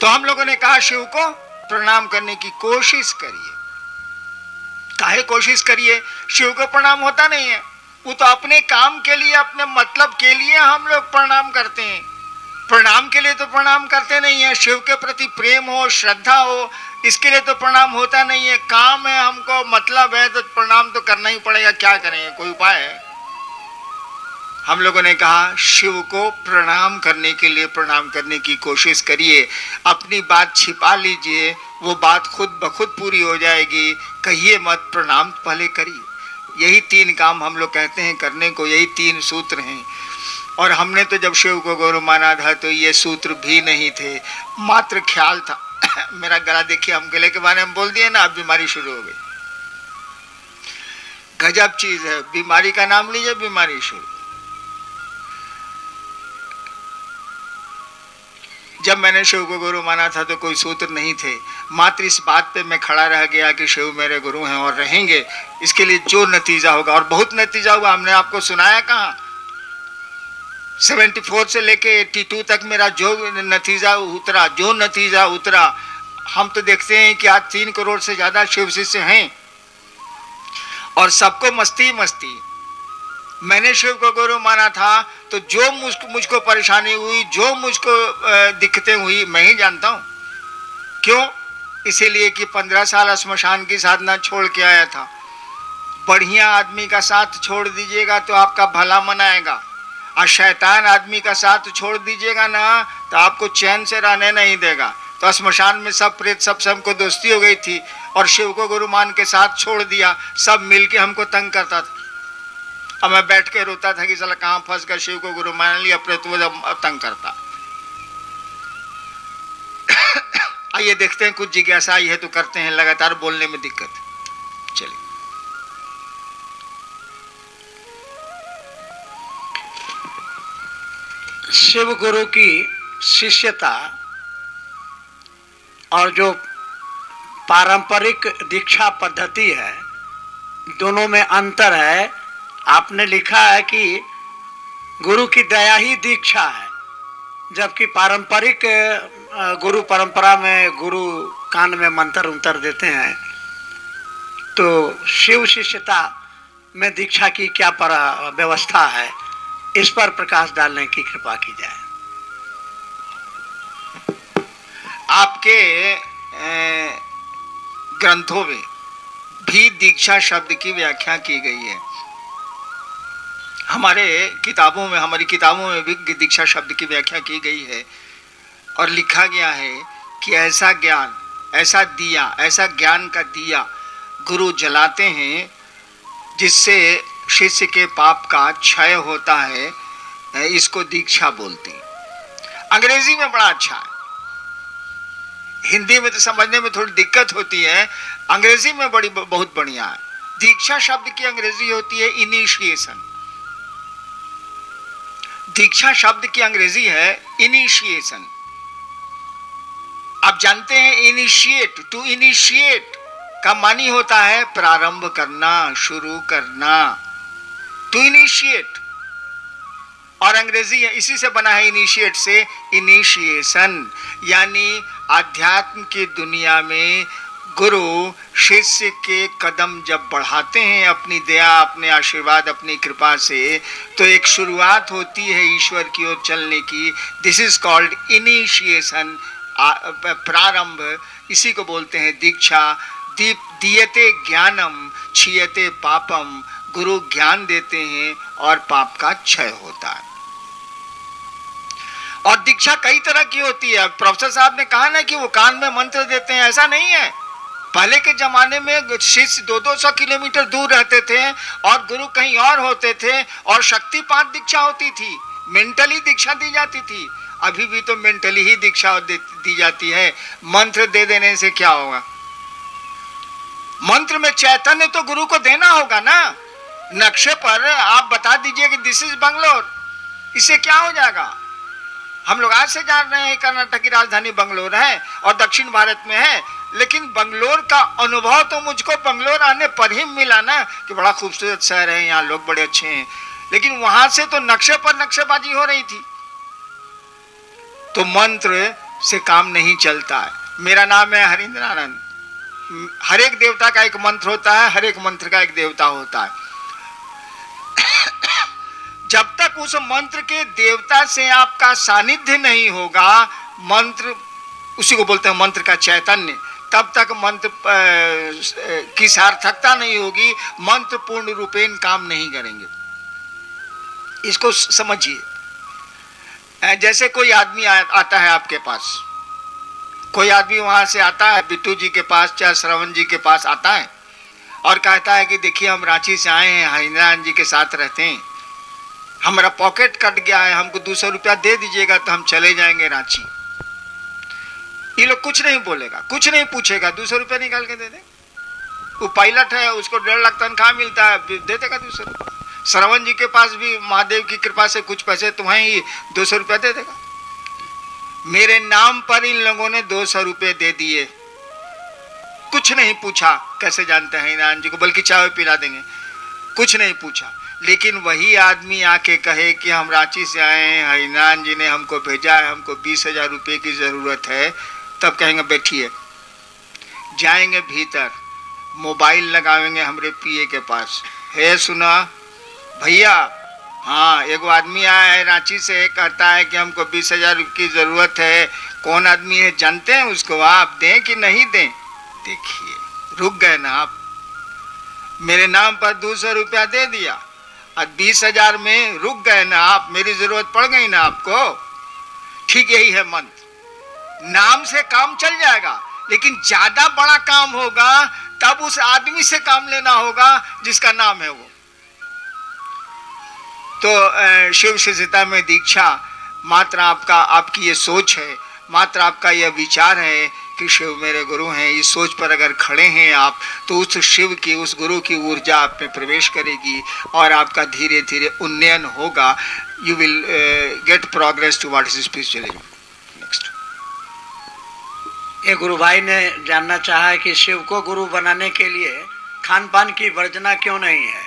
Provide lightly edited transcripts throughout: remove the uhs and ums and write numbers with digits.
तो हम लोगों ने कहा शिव को प्रणाम करने की कोशिश करिए। काहे कोशिश करिए? शिव को प्रणाम होता नहीं है, वो तो अपने काम के लिए, अपने मतलब के लिए हम लोग प्रणाम करते हैं। प्रणाम के लिए तो प्रणाम करते नहीं है। शिव के प्रति प्रेम हो, श्रद्धा हो, इसके लिए तो प्रणाम होता नहीं है। काम है, हमको मतलब है, तो प्रणाम तो करना ही पड़ेगा। क्या करें, कोई उपाय है? हम लोगों ने कहा शिव को प्रणाम करने के लिए प्रणाम करने की कोशिश करिए। अपनी बात छिपा लीजिए, वो बात खुद ब खुद पूरी हो जाएगी। कहिए मत, प्रणाम पहले करिए। यही 3 काम हम लोग कहते हैं करने को, यही 3 सूत्र हैं। और हमने तो जब शिव को गुरु माना था तो ये सूत्र भी नहीं थे, मात्र ख्याल था। मेरा गला देखिए, हम गले के बारे में बोल दिए ना, अब बीमारी शुरू हो गई। गजब चीज है, बीमारी का नाम लीजिए, बीमारी शुरू। जब मैंने शिव को गुरु माना था तो कोई सूत्र नहीं थे, मात्र इस बात पे मैं खड़ा रह गया कि शिव मेरे गुरु हैं और रहेंगे। इसके लिए जो नतीजा होगा, और बहुत नतीजा हुआ, हमने आपको सुनाया कहाँ? 74 से लेके 82 तक मेरा जो नतीजा उतरा, हम तो देखते हैं कि आज 3 करोड़ से ज्यादा शिव शिष्य हैं और सबको मस्ती मस्ती। मैंने शिव को गुरु माना था तो जो मुझको परेशानी हुई, जो मुझको दिक्कतें हुई, मैं ही जानता हूं। क्यों? इसीलिए कि 15 साल श्मशान की साधना छोड़ के आया था। बढ़िया आदमी का साथ छोड़ दीजिएगा तो आपका भला मनाएगा, और शैतान आदमी का साथ छोड़ दीजिएगा ना तो आपको चैन से रहने नहीं देगा। तो श्मशान में सब प्रेत सब हमको दोस्ती हो गई थी, और शिव को गुरु मान के साथ छोड़ दिया। सब मिलके हमको तंग करता था। अब मैं बैठ के रोता था कि साला कहाँ फंस कर शिव को गुरु मान लिया, प्रेत वो तंग करता। आइए देखते हैं, कुछ जिज्ञासा आई है तो करते हैं। लगातार बोलने में दिक्कत। चलिए, शिव गुरु की शिष्यता और जो पारंपरिक दीक्षा पद्धति है, दोनों में अंतर है। आपने लिखा है कि गुरु की दया ही दीक्षा है, जबकि पारंपरिक गुरु परंपरा में गुरु कान में मंत्र उंतर देते हैं। तो शिव शिष्यता में दीक्षा की क्या व्यवस्था है, इस पर प्रकाश डालने की कृपा की जाए। आपके ग्रंथों में भी दीक्षा शब्द की व्याख्या की गई है। हमारी किताबों में भी दीक्षा शब्द की व्याख्या की गई है, और लिखा गया है कि ऐसा ज्ञान, ऐसा दिया, ऐसा ज्ञान का दिया गुरु जलाते हैं जिससे शिष्य के पाप का क्षय होता है। इसको दीक्षा बोलते हैं। अंग्रेजी में बड़ा अच्छा है, हिंदी में तो समझने में थोड़ी दिक्कत होती है, अंग्रेजी में बहुत बढ़िया है। दीक्षा शब्द की अंग्रेजी होती है इनिशिएशन। दीक्षा शब्द की अंग्रेजी है इनिशिएशन। आप जानते हैं इनिशिएट, टू इनिशिएट का मानी होता है प्रारंभ करना, शुरू करना, टू इनिशिएट। और अंग्रेजी इसी से बना है, इनिशिएट से इनिशिएशन। यानी आध्यात्म की दुनिया में गुरु शिष्य के कदम जब बढ़ाते हैं अपनी दया, अपने आशीर्वाद, अपनी कृपा से, तो एक शुरुआत होती है ईश्वर की ओर चलने की। दिस इज कॉल्ड इनिशिएशन, प्रारंभ। इसी को बोलते हैं दीक्षा। दीयते ज्ञानम क्षीयते पापम, गुरु ज्ञान देते हैं और पाप का क्षय होता है। और दीक्षा कई तरह की होती है। प्रोफेसर साहब ने कहा ना कि वो कान में मंत्र देते हैं, ऐसा नहीं है। पहले के जमाने में शिष्य 200-200 किलोमीटर दूर रहते थे और गुरु कहीं और होते थे, और शक्तिपात दीक्षा होती थी, मेंटली दीक्षा दी जाती थी। अभी भी तो मेंटली ही दीक्षा दी जाती है। मंत्र दे देने से क्या होगा? मंत्र में चैतन्य तो गुरु को देना होगा ना। नक्शे पर आप बता दीजिए कि दिस इज बंगलोर, इससे क्या हो जाएगा? हम लोग आज से जान रहे हैं कर्नाटक की राजधानी बंगलोर है और दक्षिण भारत में है, लेकिन बंगलोर का अनुभव तो मुझको बंगलोर आने पर ही मिला ना, कि बड़ा खूबसूरत शहर है, यहाँ लोग बड़े अच्छे हैं। लेकिन वहां से तो नक्शे पर नक्शेबाजी हो रही थी। तो मंत्र से काम नहीं चलता है। मेरा नाम है हरिंद्रानंद। हर एक देवता का एक मंत्र होता है, हर एक मंत्र का एक देवता होता है। जब तक उस मंत्र के देवता से आपका सानिध्य नहीं होगा, मंत्र उसी को बोलते हैं मंत्र का चैतन्य, तब तक मंत्र की सार्थकता नहीं होगी, मंत्र पूर्ण रूपेण काम नहीं करेंगे। इसको समझिए। जैसे कोई आदमी आता है आपके पास, कोई आदमी वहां से आता है बिट्टू जी के पास, चाहे श्रवण जी के पास आता है और कहता है कि देखिए हम रांची से आए हैं, हरिंद्रानंद जी के साथ रहते हैं, हमारा पॉकेट कट गया है, हमको 200 रुपया दे दीजिएगा तो हम चले जाएंगे रांची। ये लोग कुछ नहीं बोलेगा, कुछ नहीं पूछेगा, 200 रुपया निकाल के दे दे। वो पायलट है, उसको 1.5 लाख तनख्वाह मिलता है, दे देगा 200 रुपया। श्रवण जी के पास भी महादेव की कृपा से कुछ पैसे तुम्हें ही 200 रुपया दे देगा। मेरे नाम पर इन लोगों ने 200 रुपये दे दिए, कुछ नहीं पूछा कैसे जानते हैं हरिनारायण जी को, बल्कि चाय पिला देंगे, कुछ नहीं पूछा। लेकिन वही आदमी आके कहे कि हम रांची से आए हैं, हरिनारायण जी ने हमको भेजा है, हमको 20,000 रुपये की जरूरत है, तब कहेंगे बैठिए। जाएंगे भीतर, मोबाइल लगाएंगे हमारे पीए के पास, हे सुना भैया, हाँ एक आदमी आया है रांची से, कहता है कि हमको 20,000 की जरूरत है, कौन आदमी है जानते हैं उसको, आप दें कि नहीं दें? देखिए रुक गए ना आप, मेरे नाम पर 200 रुपया दे दिया और 20,000 में रुक गए ना आप, मेरी जरूरत पड़ गई ना आपको। ठीक यही है मंत्र, नाम से काम चल जाएगा, लेकिन ज्यादा बड़ा काम होगा तब उस आदमी से काम लेना होगा जिसका नाम है वो। तो शिव शिष्यता में दीक्षा मात्र आपकी ये सोच है, मात्र आपका यह विचार है कि शिव मेरे गुरु हैं, इस सोच पर अगर खड़े हैं आप, तो उस शिव की, उस गुरु की ऊर्जा आप में प्रवेश करेगी और आपका धीरे धीरे उन्नयन होगा। You will get progress towards spiritualism. Next. ये गुरु भाई ने जानना चाहा कि शिव को गुरु बनाने के लिए खान पान की वर्जना क्यों नहीं है।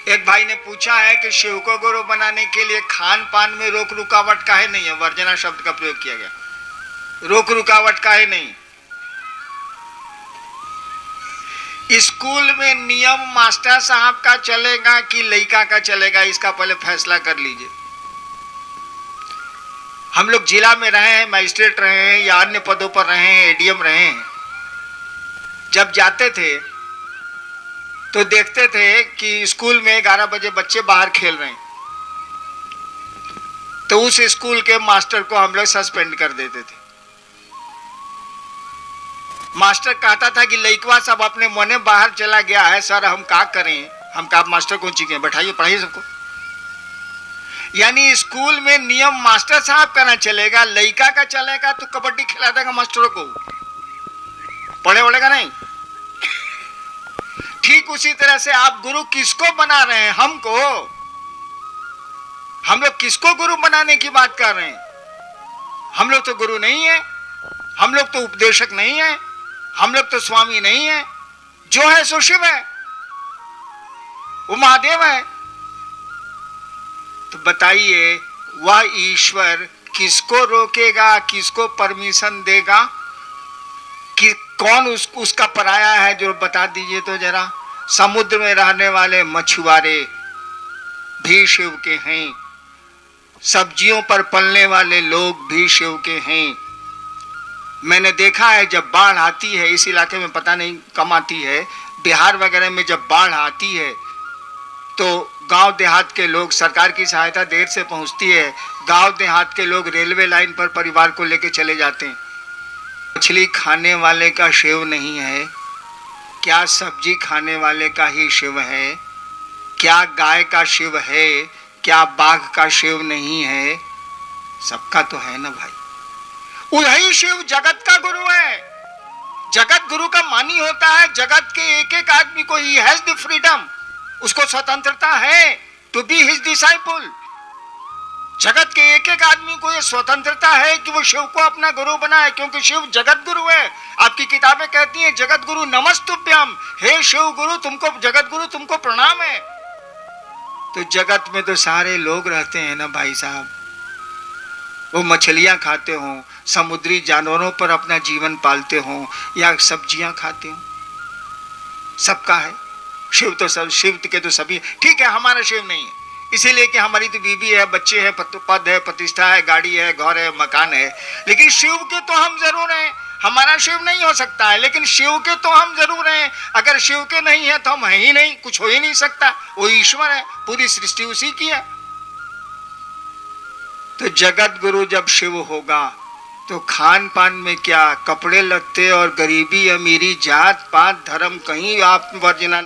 एक भाई ने पूछा है कि शिव को गुरु बनाने के लिए खान पान में रोक रुकावट काहे नहीं है, वर्जना शब्द का प्रयोग किया गया, रोक रुकावट काहे नहीं। स्कूल में नियम मास्टर साहब का चलेगा कि लड़का का चलेगा, इसका पहले फैसला कर लीजिए। हम लोग जिला में रहे हैं, मजिस्ट्रेट रहे हैं या अन्य पदों पर रहे हैं, एडीएम रहे हैं, जब जाते थे तो देखते थे कि स्कूल में 11 बजे बच्चे बाहर खेल रहे हैं, तो उस स्कूल के मास्टर को हम लोग सस्पेंड कर देते थे। मास्टर कहता था कि लइकवा सब अपने मने बाहर चला गया है, सर हम क्या करें, हम क्या मास्टर को चीखें, बैठाइए पढ़ाइए सबको। यानी स्कूल में नियम मास्टर साहब का ना चलेगा, लइका का चलेगा तो कबड्डी खिला देगा मास्टरों को, पढ़े वढ़ेगा नहीं। ठीक उसी तरह से आप गुरु किसको बना रहे हैं, हमको। हम लोग किसको गुरु बनाने की बात कर रहे हैं? हम लोग तो गुरु नहीं है, हम लोग तो उपदेशक नहीं है, हम लोग तो स्वामी नहीं है। जो है सो शिव है, वो महादेव है। तो बताइए वह ईश्वर किसको रोकेगा, किसको परमिशन देगा, कि कौन उसका पराया है, जो बता दीजिए तो जरा। समुद्र में रहने वाले मछुआरे भी शिव के हैं, सब्जियों पर पलने वाले लोग भी शिव के हैं। मैंने देखा है जब बाढ़ आती है, इस इलाके में पता नहीं कम आती है, बिहार वगैरह में जब बाढ़ आती है तो गांव देहात के लोग, सरकार की सहायता देर से पहुंचती है, गांव देहात के लोग रेलवे लाइन पर परिवार को लेकर चले जाते हैं। मछली खाने वाले का शिव नहीं है क्या? सब्जी खाने वाले का ही शिव है क्या? गाय का शिव है क्या? बाघ का शिव नहीं है? सबका तो है ना भाई। वही शिव जगत का गुरु है। जगत गुरु का मानी होता है, जगत के एक एक आदमी को ही हैज द फ्रीडम, उसको स्वतंत्रता है टू बी हिज डिसाइपल। जगत के एक एक आदमी को यह स्वतंत्रता है कि वो शिव को अपना गुरु बनाए, क्योंकि शिव जगत गुरु है। आपकी किताबें कहती हैं जगत गुरु नमस्तुभ्यम, हे शिव गुरु तुमको, जगत गुरु तुमको प्रणाम है। तो जगत में तो सारे लोग रहते हैं ना भाई साहब, वो मछलियां खाते हों, समुद्री जानवरों पर अपना जीवन पालते हों या सब्जियां खाते हों, सबका है। शिव तो सब, शिव के तो सभी ठीक है, हमारा शिव नहीं है इसीलिए कि हमारी तो बीवी है, बच्चे हैं, पद है, प्रतिष्ठा है, गाड़ी है, घर है, मकान है, लेकिन शिव के तो हम जरूर हैं। हमारा शिव नहीं हो सकता है लेकिन शिव के तो हम जरूर हैं। अगर शिव के नहीं है तो हम है ही नहीं, कुछ हो ही नहीं सकता। वो ईश्वर है, पूरी सृष्टि उसी की है। तो जगत गुरु जब शिव होगा तो खान पान में क्या, कपड़े लत्ते और गरीबी अमीरी, जात पात धर्म कहीं आप वर्जना